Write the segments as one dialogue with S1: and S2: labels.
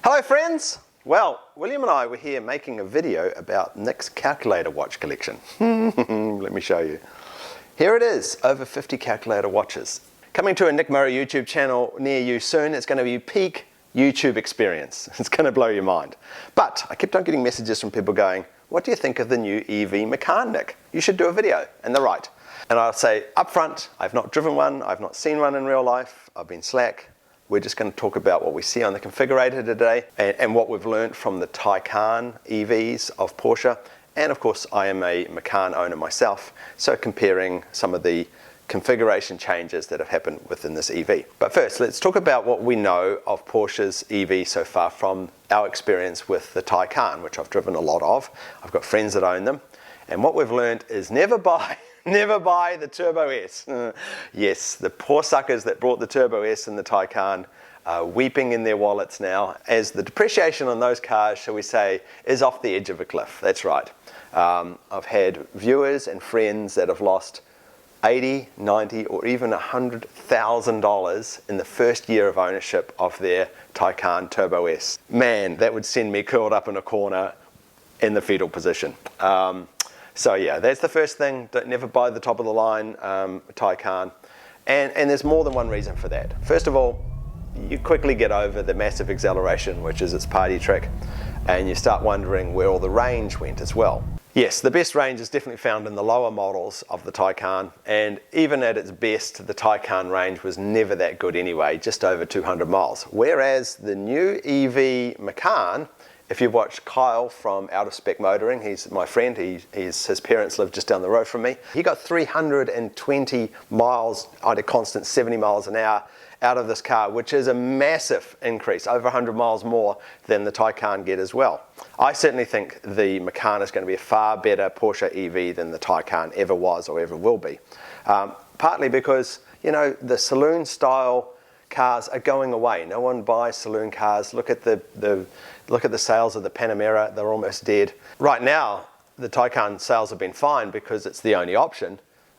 S1: Hello friends! Well, William and I were here making a video about Nick's calculator watch collection. Let me show you. Here it is, over 50 calculator watches. Coming to a Nick Murray YouTube channel near you soon. It's going to be peak YouTube experience. It's going to blow your mind. But I kept on getting messages from people going, what do you think of the new EV Macan, Nick? You should do a video. And they're right. And I'll say up front, I've not driven one, I've not seen one in real life, I've been slack. We're just going to talk about what we see on the configurator today and what we've learned from the Tacan EVs of Porsche. And of course, I am a Macan owner myself, so comparing some of the configuration changes that have happened within this EV. But first, let's talk about what we know of Porsche's EV so far from our experience with the Tacan, which I've driven a lot of. I've got friends that own them. And what we've learned is never buy the Turbo S. Yes, the poor suckers that brought the Turbo S and the Tacan are weeping in their wallets now as the depreciation on those cars, shall we say, is off the edge of a cliff. That's right. I've had viewers and friends that have lost $80, $90 or even $100,000 in the first year of ownership of their Tacan Turbo S. Man, that would send me curled up in a corner in the fetal position. So yeah, that's the first thing. Don't never buy the top of the line Tacan. And there's more than one reason for that. First of all, you quickly get over the massive acceleration, which is its party trick, and you start wondering where all the range went as well. Yes, the best range is definitely found in the lower models of the Tacan, and even at its best, the Tacan range was never that good anyway, just over 200 miles. Whereas the new EV Macan, if you've watched Kyle from Out of Spec Motoring, he's my friend, his parents live just down the road from me. He got 320 miles at a constant 70 miles an hour out of this car, which is a massive increase, over 100 miles more than the Tacan get as well. I certainly think the Macan is going to be a far better Porsche EV than the Tacan ever was or ever will be. Partly because, you know, the saloon style cars are going away. No one buys saloon cars. Look at the sales of the Panamera, they're almost dead. Right now, the Tacan sales have been fine because it's the only option.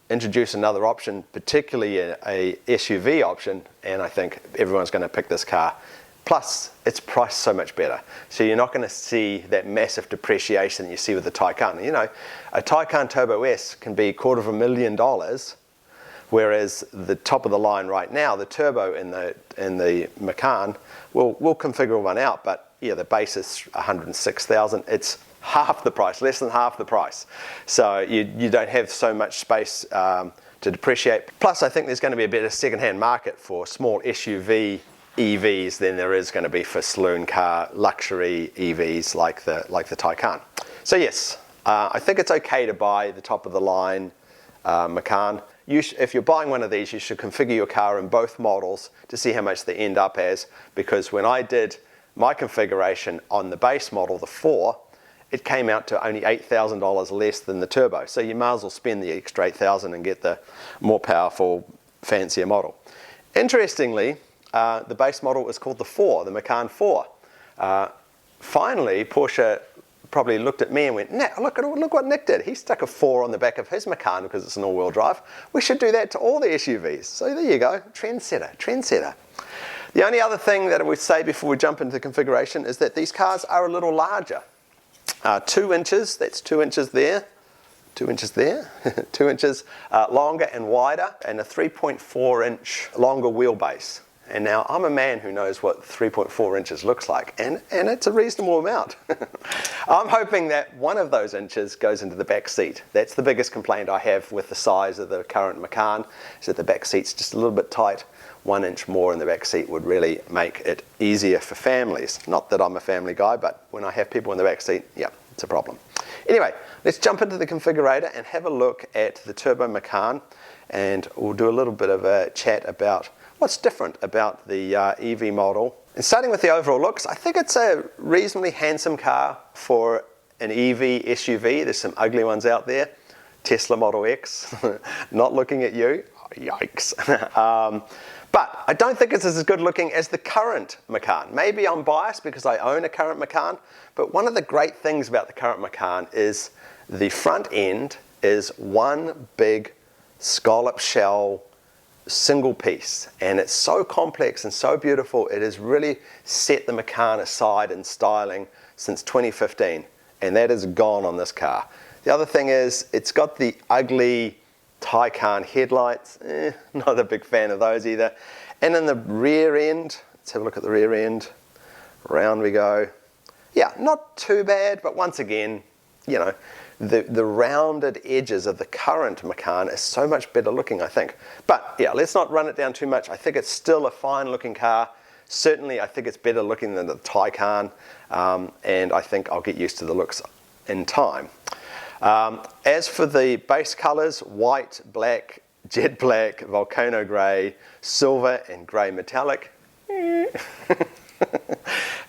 S1: Introduce another option, particularly a SUV option, and I think everyone's going to pick this car. Plus, it's priced so much better. So you're not going to see that massive depreciation that you see with the Tacan. You know, a Tacan Turbo S can be $250,000, whereas the top of the line right now, the Turbo in the Macan, we'll configure one out, but yeah, the base is $106,000. It's half the price, less than half the price. So you don't have so much space to depreciate. Plus, I think there's going to be a better second-hand market for small SUV EVs than there is going to be for saloon car luxury EVs like the Tacan. So yes, I think it's okay to buy the top of the line Macan. If you're buying one of these, you should configure your car in both models to see how much they end up as, because when I did my configuration on the base model, the 4, it came out to only $8,000 less than the Turbo. So you might as well spend the extra $8,000 and get the more powerful, fancier model. Interestingly, the base model was called the 4, the Macan 4. Finally, Porsche probably looked at me and went, nah, look what Nick did. He stuck a 4 on the back of his Macan because it's an all-wheel drive. We should do that to all the SUVs. So there you go, trendsetter. The only other thing that I would say before we jump into the configuration is that these cars are a little larger. 2 inches, that's 2 inches there, 2 inches there, 2 inches longer and wider, and a 3.4-inch longer wheelbase. And now I'm a man who knows what 3.4 inches looks like, and it's a reasonable amount. I'm hoping that one of those inches goes into the back seat. That's the biggest complaint I have with the size of the current Macan, is that the back seat's just a little bit tight. 1 inch more in the back seat would really make it easier for families. Not that I'm a family guy, but when I have people in the back seat, yeah, it's a problem. Anyway, let's jump into the configurator and have a look at the Turbo Macan, and we'll do a little bit of a chat about what's different about the EV model. And starting with the overall looks, I think it's a reasonably handsome car for an EV SUV. There's some ugly ones out there. Tesla Model X, not looking at you. Yikes. But I don't think it's as good looking as the current Macan. Maybe I'm biased because I own a current Macan, but one of the great things about the current Macan is the front end is one big scallop shell single piece, and it's so complex and so beautiful. It has really set the Macan aside in styling since 2015, and that is gone on this car. The other thing is it's got the ugly Tacan headlights. Not a big fan of those either. And in the rear end, let's have a look at the rear end. Round we go. Yeah, not too bad, but once again, you know, the rounded edges of the current Macan is so much better looking, I think. But yeah, let's not run it down too much. I think it's still a fine looking car. Certainly, I think it's better looking than the Tacan, and I think I'll get used to the looks in time. As for the base colors, white, black, jet black, volcano gray, silver, and gray metallic.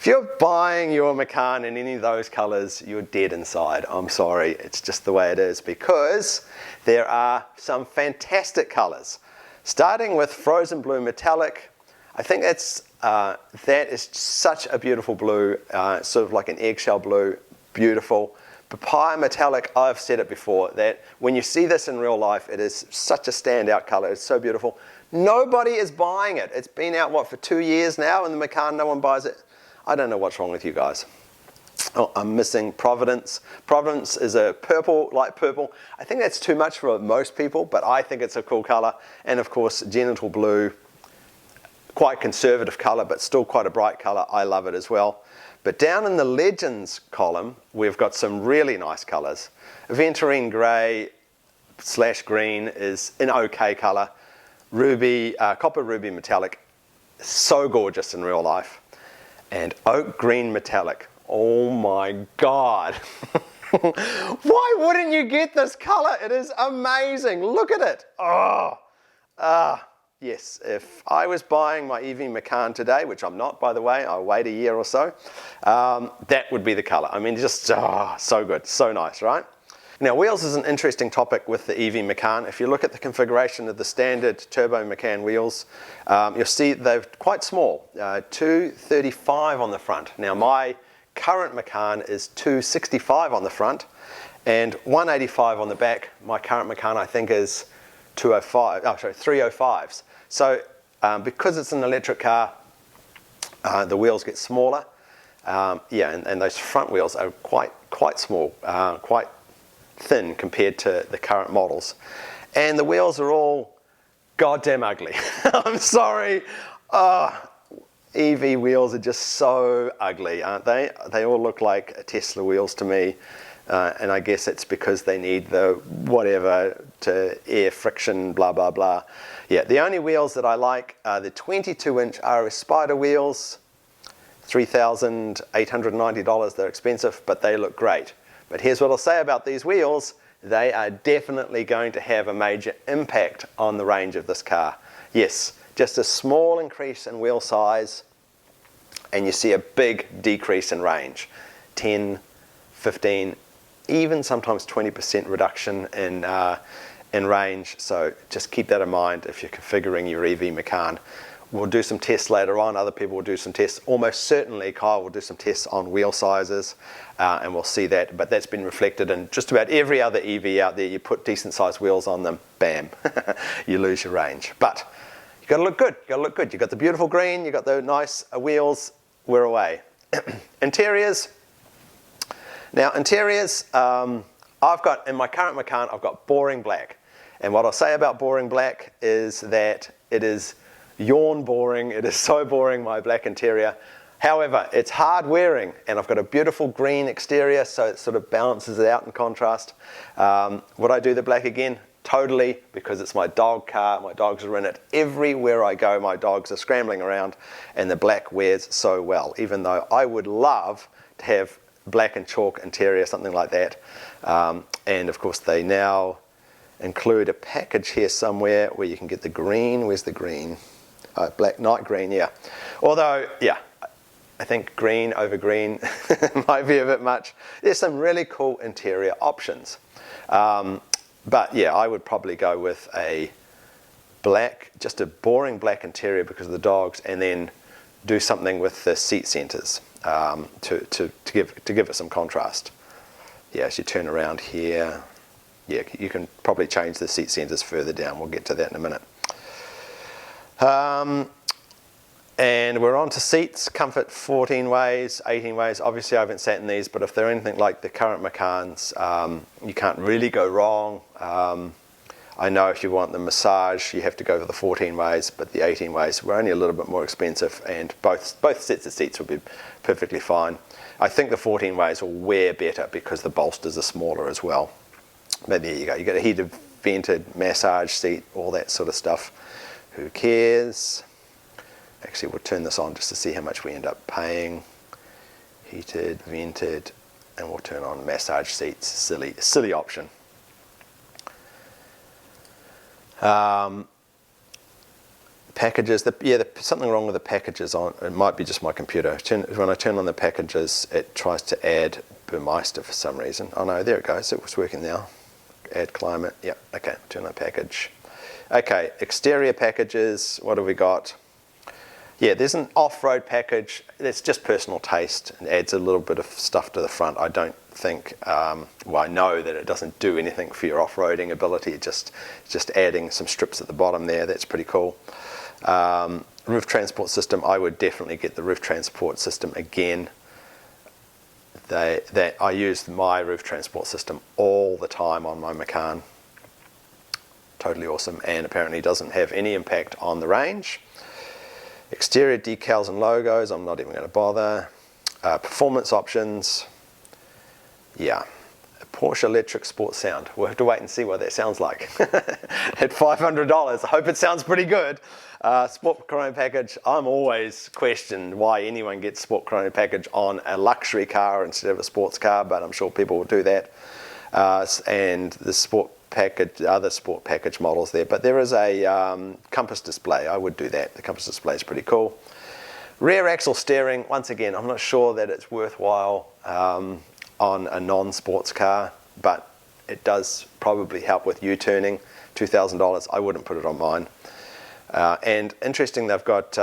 S1: If you're buying your Macan in any of those colors, you're dead inside. I'm sorry, it's just the way it is, because there are some fantastic colors. Starting with frozen blue metallic, I think that is such a beautiful blue, sort of like an eggshell blue, beautiful. Papaya metallic, I've said it before, that when you see this in real life, it is such a standout color. It's so beautiful. Nobody is buying it. It's been out, what, for 2 years now, and the Macan, no one buys it. I don't know what's wrong with you guys. Oh, I'm missing Providence. Providence is a purple, light purple. I think that's too much for most people, but I think it's a cool color. And of course, genital blue, quite conservative color, but still quite a bright color. I love it as well. But down in the Legends column, we've got some really nice colors. Aventurine gray / green is an okay color. Ruby, copper ruby metallic, so gorgeous in real life. And oak green metallic, oh my God. Why wouldn't you get this color? It is amazing, look at it. Yes, if I was buying my EV Macan today, which I'm not, by the way, I'll wait a year or so, that would be the color. I mean, just so good, so nice, right? Now, wheels is an interesting topic with the EV Macan. If you look at the configuration of the standard turbo Macan wheels, you'll see they're quite small, 235 on the front. Now, my current Macan is 265 on the front and 185 on the back. My current Macan, I think, is 305s. So, because it's an electric car, the wheels get smaller. And those front wheels are quite small, quite thin compared to the current models. And the wheels are all goddamn ugly. I'm sorry. EV wheels are just so ugly, aren't they? They all look like Tesla wheels to me. And I guess it's because they need the whatever to air friction, blah, blah, blah. Yeah, the only wheels that I like are the 22-inch RS Spider wheels, $3,890. They're expensive, but they look great. But here's what I'll say about these wheels. They are definitely going to have a major impact on the range of this car. Yes, just a small increase in wheel size, and you see a big decrease in range. 10, 15, even sometimes 20% reduction in range. So just keep that in mind if you're configuring your EV Macan. We'll do some tests later on. Other people will do some tests. Almost certainly Kyle will do some tests on wheel sizes, and we'll see that. But that's been reflected in just about every other EV out there. You put decent sized wheels on them, bam, you lose your range. But you've got to look good. You've got to look good. You've got the beautiful green. You've got the nice wheels. We're away. Interiors. Now interiors, I've got, in my current Macan, I've got boring black. And what I'll say about boring black is that it is yawn boring. It is so boring, my black interior. However, it's hard wearing, and I've got a beautiful green exterior, so it sort of balances it out in contrast. Would I do the black again? Totally, because it's my dog car. My dogs are in it. Everywhere I go, my dogs are scrambling around, and the black wears so well, even though I would love to have black and chalk interior, something like that. And of course, they now include a package here somewhere where you can get the green. Where's the green? Black night green, yeah. Although, yeah, I think green over green might be a bit much. There's some really cool interior options. But yeah, I would probably go with a black, just a boring black interior because of the dogs, and then do something with the seat centers to give it some contrast. Yeah, as you turn around here, yeah, you can probably change the seat centers further down. We'll get to that in a minute. And we're on to seats. Comfort 14 ways, 18 ways. Obviously I haven't sat in these, but if they're anything like the current Macans, you can't really go wrong. I know if you want the massage, you have to go for the 14 ways, but the 18 ways were only a little bit more expensive, and both sets of seats will be perfectly fine. I think the 14 ways will wear better because the bolsters are smaller as well. But there you go. You get a heated, vented massage seat, all that sort of stuff. Who cares? Actually, we'll turn this on just to see how much we end up paying. Heated, vented, and we'll turn on massage seats. Silly option. Packages. Something wrong with the packages. It might be just my computer. When I turn on the packages, it tries to add Burmeister for some reason. Oh no, there it goes. It was working now. Add climate. Yep. Okay. Turn on package. Okay. Exterior packages. What have we got? Yeah, there's an off-road package. It's just personal taste and adds a little bit of stuff to the front. I don't think, well, I know that it doesn't do anything for your off-roading ability. It's just adding some strips at the bottom there. That's pretty cool. Roof transport system. I would definitely get the roof transport system again. I use my roof transport system all the time on my Macan. Totally awesome, and apparently doesn't have any impact on the range. Exterior decals and logos, I'm not even going to bother. Performance options, yeah. Porsche electric sports sound. We'll have to wait and see what that sounds like. At $500, I hope it sounds pretty good. Sport Chrono package, I'm always questioned why anyone gets Sport Chrono package on a luxury car instead of a sports car, but I'm sure people will do that. And the sport package, other sport package models there, but there is a compass display. I would do that. The compass display is pretty cool. Rear axle steering, once again, I'm not sure that it's worthwhile on a non-sports car, but it does probably help with U-turning. $2,000, I wouldn't put it on mine. And interesting, they've got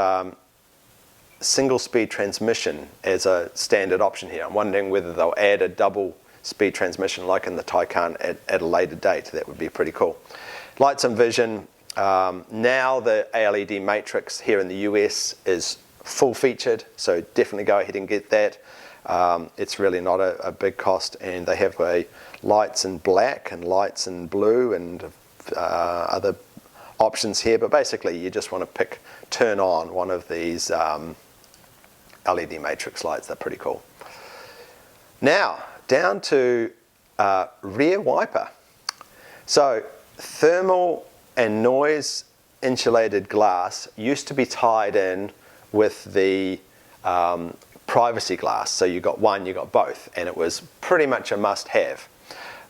S1: single speed transmission as a standard option here. I'm wondering whether they'll add a double speed transmission like in the Tacan at a later date. That would be pretty cool. Lights and vision. Now the LED matrix here in the US is full featured, so definitely go ahead and get that. It's really not a big cost, and they have lights in black and lights in blue and other options here, but basically you just want to turn on one of these LED matrix lights. They're pretty cool. Now down to rear wiper. So thermal and noise insulated glass used to be tied in with the privacy glass. So you got one, you got both, and it was pretty much a must-have.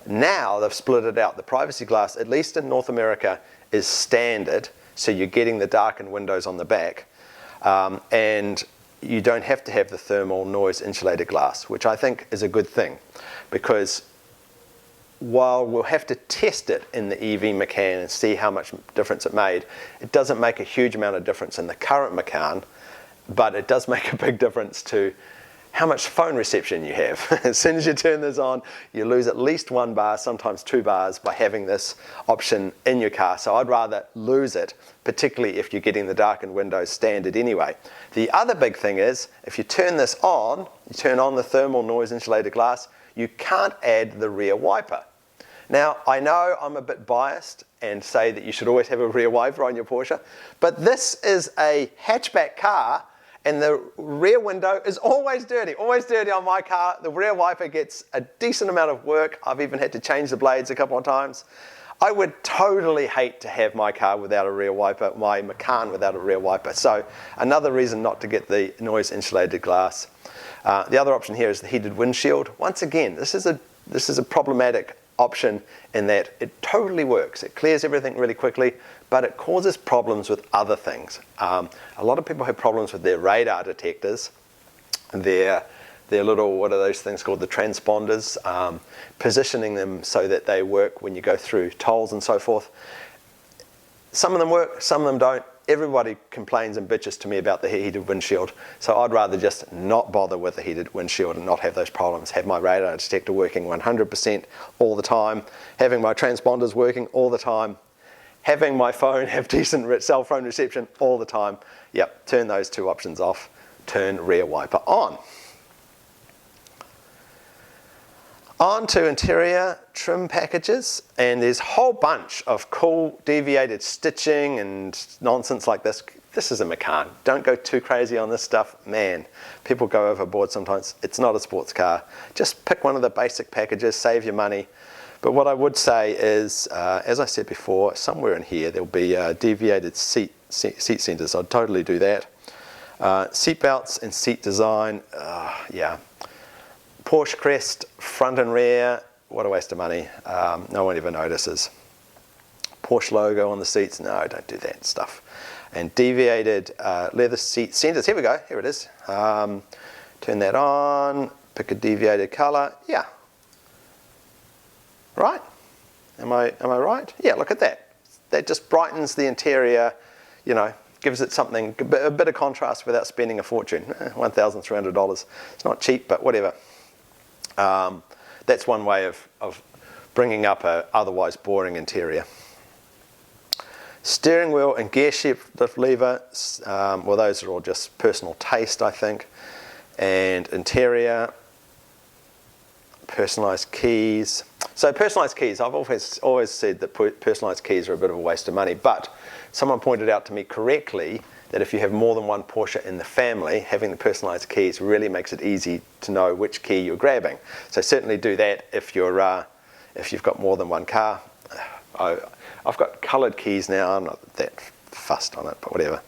S1: Now they've split it out. The privacy glass, at least in North America, is standard, so you're getting the darkened windows on the back, and you don't have to have the thermal noise insulated glass, which I think is a good thing, because while we'll have to test it in the EV Macan and see how much difference it made, it doesn't make a huge amount of difference in the current Macan, but it does make a big difference to how much phone reception you have. As soon as you turn this on, you lose at least 1 bar, sometimes 2 bars, by having this option in your car. So I'd rather lose it, particularly if you're getting the darkened windows standard anyway. The other big thing is, if you turn this on, you turn on the thermal noise insulated glass, you can't add the rear wiper. Now, I know I'm a bit biased and say that you should always have a rear wiper on your Porsche, but this is a hatchback car, and the rear window is always dirty on my car. The rear wiper gets a decent amount of work. I've even had to change the blades a couple of times. I would totally hate to have my car without a rear wiper, my Macan without a rear wiper. So another reason not to get the noise insulated glass. The other option here is the heated windshield. Once again, this is a problematic option in that it totally works. It clears everything really quickly, but it causes problems with other things. A lot of people have problems with their radar detectors, their little, what are those things called, the transponders, positioning them so that they work when you go through tolls and so forth. Some of them work, some of them don't. Everybody complains and bitches to me about the heated windshield, so I'd rather just not bother with the heated windshield and not have those problems. Have my radar detector working 100% all the time, having my transponders working all the time. having my phone have decent cell phone reception all the time. Yep, turn those two options off. Turn rear wiper on. On to interior trim packages, and there's a whole bunch of cool deviated stitching and nonsense like this. This is a Macan. Don't go too crazy on this stuff. Man, people go overboard sometimes. It's not a sports car. Just pick one of the basic packages, save your money. But what I would say is, as I said before, somewhere in here there'll be deviated seat centers. I'd totally do that. Seat belts and seat design, yeah. Porsche crest, front and rear, what a waste of money. No one ever notices. Porsche logo on the seats, no, don't do that stuff. And deviated leather seat centers, here we go, here it is. Turn that on, pick a deviated color, yeah. Right? Am I right? Yeah, look at that. That just brightens the interior, you know, gives it something, a bit of contrast without spending a fortune. $1,300. It's not cheap, but whatever. That's one way of bringing up a otherwise boring interior. Steering wheel and gear shift lever, well, those are all just personal taste, I think. And interior, personalized keys. So personalized keys, I've always said that personalized keys are a bit of a waste of money, but someone pointed out to me correctly that if you have more than one Porsche in the family, having the personalized keys really makes it easy to know which key you're grabbing. So certainly do that if you've got more than one car. I've got coloured keys now. I'm not that fussed on it, but whatever.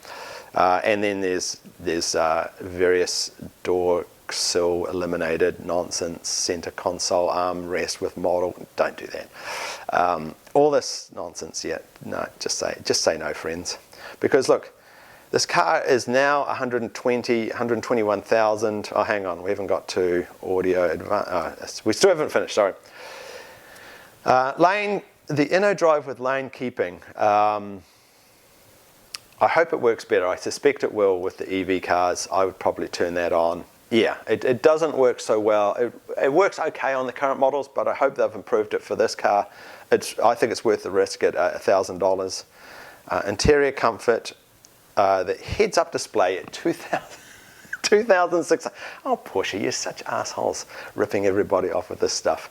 S1: And then there's various door sill eliminated nonsense, center console armrest with model. Don't do that. All this nonsense, yeah. No, just say no, friends. Because look, this car is now 121,000. Oh, hang on, we haven't got to audio. We still haven't finished. Sorry. The inno drive with lane keeping. I hope it works better. I suspect it will with the EV cars. I would probably turn that on. Yeah, it doesn't work so well. It works okay on the current models, but I hope they've improved it for this car. I think it's worth the risk at $1,000. Interior comfort. The heads-up display at 2,600. Oh, Porsche, you're such assholes, ripping everybody off with this stuff.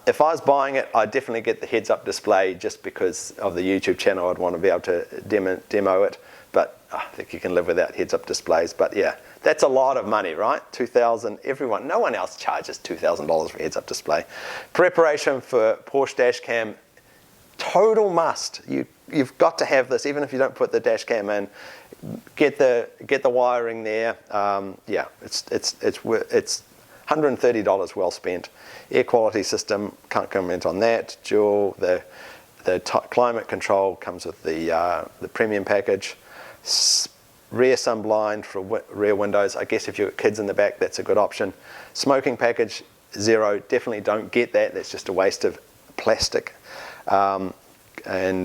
S1: If I was buying it, I'd definitely get the heads-up display just because of the YouTube channel. I'd want to be able to demo it, but I think you can live without heads-up displays. But yeah, that's a lot of money, right? $2,000. No one else charges $2,000 for heads-up display. Preparation for Porsche dash cam. Total must. You've got to have this, even if you don't put the dash cam in. Get the wiring there. Yeah, it's $130 well spent. Air quality system, can't comment on that. Dual. The climate control comes with the premium package. Rear sunblind for rear windows. I guess if you've got kids in the back, that's a good option. Smoking package, zero. Definitely don't get that. That's just a waste of plastic. And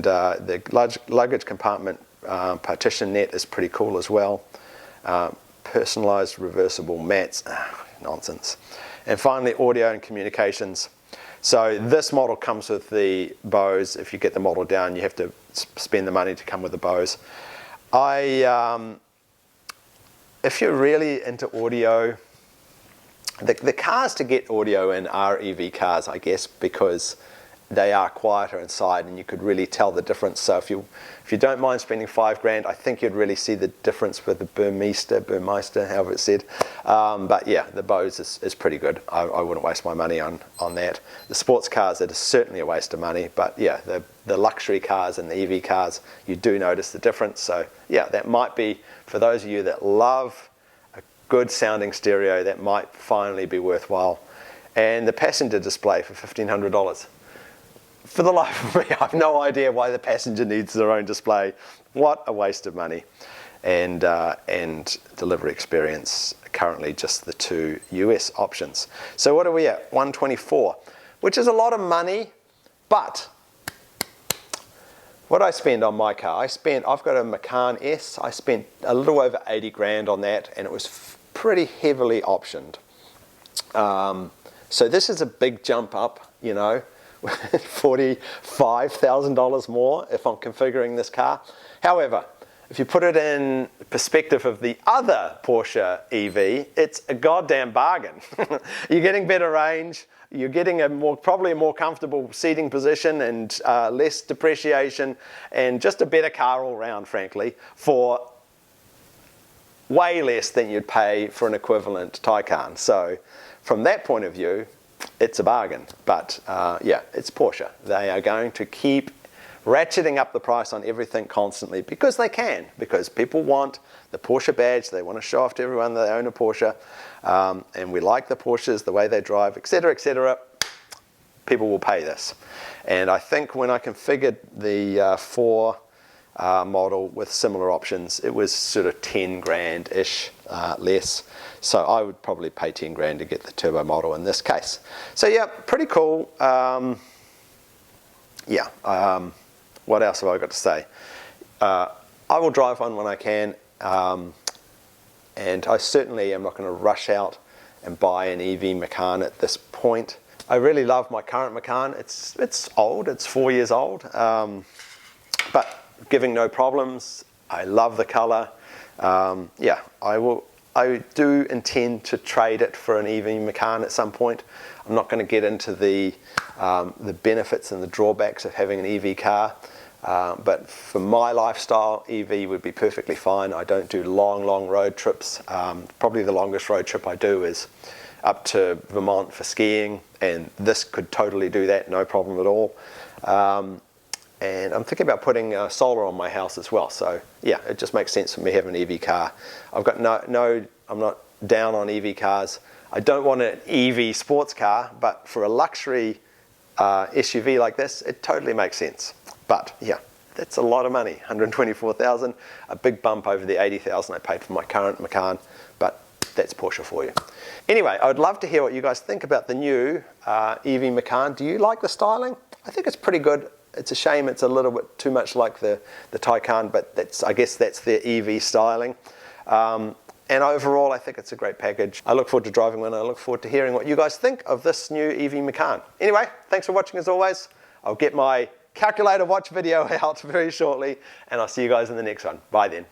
S1: the luggage compartment partition net is pretty cool as well. Personalized reversible mats, nonsense. And finally, audio and communications. So this model comes with the Bose. If you get the model down, you have to spend the money to come with the Bose. If you're really into audio, the cars to get audio in are EV cars, I guess, because they are quieter inside and you could really tell the difference. So if you don't mind spending $5,000, I think you'd really see the difference with the Burmeister, however it's said. But yeah, the Bose is pretty good. I wouldn't waste my money on that. The sports cars, it is certainly a waste of money, but yeah, the luxury cars and the EV cars, you do notice the difference. So yeah, that might be, for those of you that love a good sounding stereo, that might finally be worthwhile. And the passenger display for $1,500. For the life of me, I have no idea why the passenger needs their own display. What a waste of money. And delivery experience, currently just the two US options. So what are we at? 124, which is a lot of money, but what I spend on my car, I've got a Macan S. I spent a little over 80 grand on that, and it was pretty heavily optioned. So this is a big jump up, you know. $45,000 more if I'm configuring this car. However, if you put it in perspective of the other Porsche EV, it's a goddamn bargain. You're getting better range, you're getting probably a more comfortable seating position and less depreciation, and just a better car all round, frankly, for way less than you'd pay for an equivalent Tacan. So from that point of view, it's a bargain. But yeah, it's Porsche. They are going to keep ratcheting up the price on everything constantly because they can, because people want the Porsche badge, they want to show off to everyone that they own a Porsche, and we like the Porsches, the way they drive, etc., etc. People will pay this. And I think when I configured the 4 model with similar options, it was sort of 10 grand-ish less. So I would probably pay 10 grand to get the turbo model in this case. So yeah, pretty cool. What else have I got to say? I will drive one when I can, and I certainly am not going to rush out and buy an EV Macan at this point. I really love my current Macan. It's old, it's 4 years old, but giving no problems. I love the color. Yeah, I do intend to trade it for an EV Macan at some point. I'm not going to get into the benefits and the drawbacks of having an EV car, but for my lifestyle, EV would be perfectly fine. I don't do long road trips. Probably the longest road trip I do is up to Vermont for skiing, and this could totally do that, no problem at all. And I'm thinking about putting solar on my house as well. So yeah, it just makes sense for me having an EV car. I've got I'm not down on EV cars. I don't want an EV sports car, but for a luxury SUV like this, it totally makes sense. But yeah, that's a lot of money, $124,000, a big bump over the $80,000 I paid for my current Macan, but that's Porsche for you. Anyway, I would love to hear what you guys think about the new EV Macan. Do you like the styling? I think it's pretty good. It's a shame it's a little bit too much like the Tacan, but I guess that's their EV styling. And overall, I think it's a great package. I look forward to driving one. I look forward to hearing what you guys think of this new EV Macan. Anyway, thanks for watching as always. I'll get my calculator watch video out very shortly, and I'll see you guys in the next one. Bye then.